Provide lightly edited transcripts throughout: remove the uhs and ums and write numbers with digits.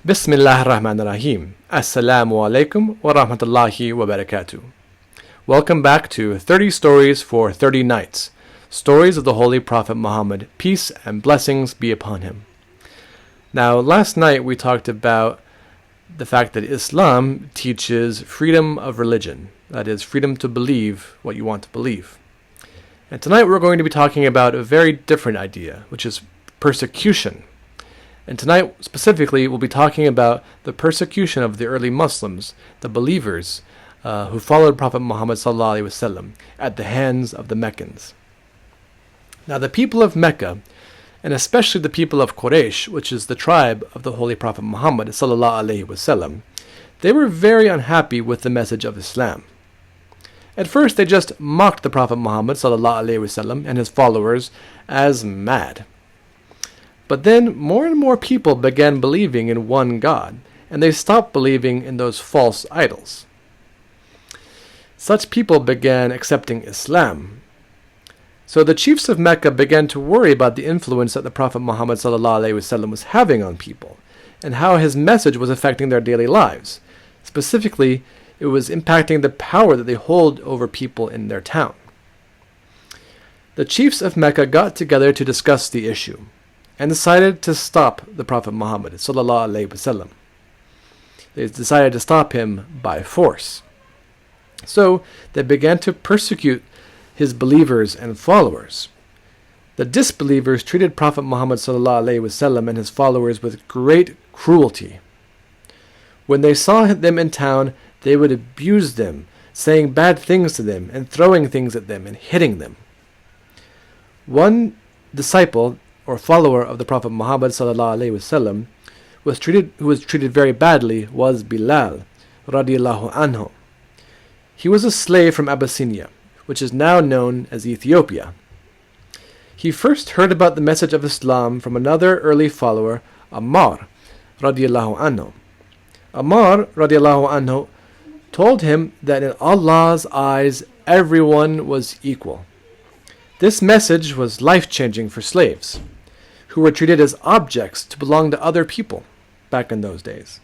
Bismillah ar-Rahman ar-Rahim. Assalamu alaikum wa rahmatullahi wa barakatuh. Welcome back to 30 Stories for 30 Nights. Stories of the Holy Prophet Muhammad, peace and blessings be upon him. Now, last night we talked about the fact that Islam teaches freedom of religion. That is, freedom to believe what you want to believe. And tonight we're going to be talking about a very different idea, which is persecution. And tonight, specifically, we'll be talking about the persecution of the early Muslims, the believers who followed Prophet Muhammad ﷺ at the hands of the Meccans. Now, the people of Mecca, and especially the people of Quraysh, which is the tribe of the Holy Prophet Muhammad ﷺ, they were very unhappy with the message of Islam. At first, they just mocked the Prophet Muhammad ﷺ and his followers as mad. But then more and more people began believing in one God, and they stopped believing in those false idols. Such people began accepting Islam. So the chiefs of Mecca began to worry about the influence that the Prophet Muhammad ﷺ was having on people, and how his message was affecting their daily lives. Specifically, it was impacting the power that they hold over people in their town. The chiefs of Mecca got together to discuss the issue, and decided to stop the Prophet Muhammad ﷺ. They decided to stop him by force. So they began to persecute his believers and followers. The disbelievers treated Prophet Muhammad ﷺ and his followers with great cruelty. When they saw them in town, they would abuse them, saying bad things to them and throwing things at them and hitting them. One disciple or follower of the Prophet Muhammad ﷺ who was treated very badly was Bilal radiallahu anhu. He was a slave from Abyssinia, which is now known as Ethiopia. He first heard about the message of Islam from another early follower, Ammar radiallahu anhu. Ammar radiallahu anhu told him that in Allah's eyes everyone was equal. This message was life-changing for slaves, who were treated as objects to belong to other people back in those days.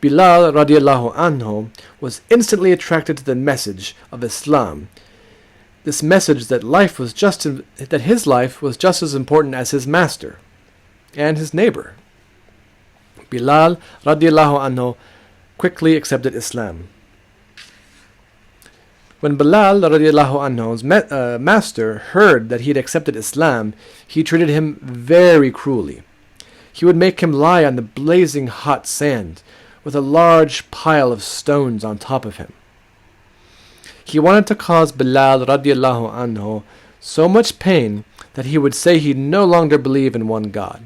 Bilal radiallahu anhu was instantly attracted to the message of Islam. This message that his life was just as important as his master and his neighbor. Bilal radiallahu anhu quickly accepted Islam. When Bilal radiallahu anhu's master heard that he had accepted Islam, he treated him very cruelly. He would make him lie on the blazing hot sand with a large pile of stones on top of him. He wanted to cause Bilal radiallahu anhu so much pain that he would say he no longer believed in one God.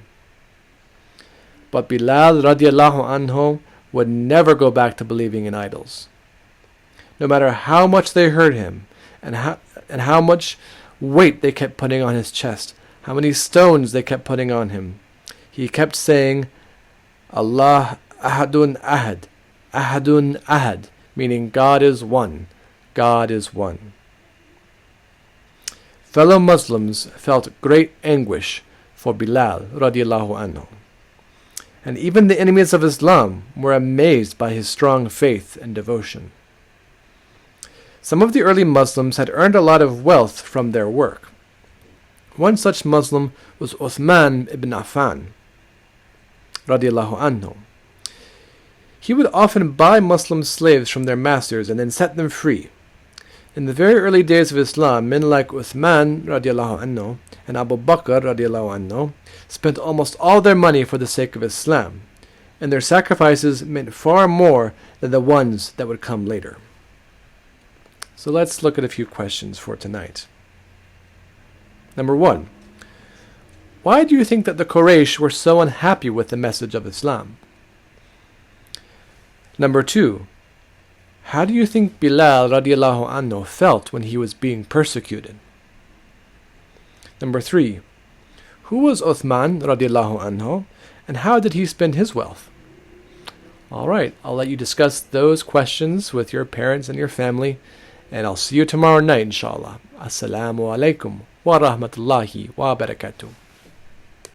But Bilal radiallahu anhu would never go back to believing in idols. No matter how much they hurt him, and how much weight they kept putting on his chest, how many stones they kept putting on him, he kept saying, Allah ahadun ahad, ahadun ahad, meaning God is one, God is one. Fellow Muslims felt great anguish for Bilal radiallahu anhu. And even the enemies of Islam were amazed by his strong faith and devotion. Some of the early Muslims had earned a lot of wealth from their work. One such Muslim was Uthman ibn Affan radiallahu anhu. He would often buy Muslim slaves from their masters and then set them free. In the very early days of Islam, men like Uthman radiallahu anhu and Abu Bakr radiallahu anhu spent almost all their money for the sake of Islam, and their sacrifices meant far more than the ones that would come later. So let's look at a few questions for tonight. Number 1. Why do you think that the Quraysh were so unhappy with the message of Islam? Number 2. How do you think Bilal radiallahu anhu felt when he was being persecuted? Number 3. Who was Uthman radiallahu anhu, and how did he spend his wealth? Alright, I'll let you discuss those questions with your parents and your family, and I'll see you tomorrow night, inshallah. Assalamu alaikum wa rahmatullahi wa barakatuh.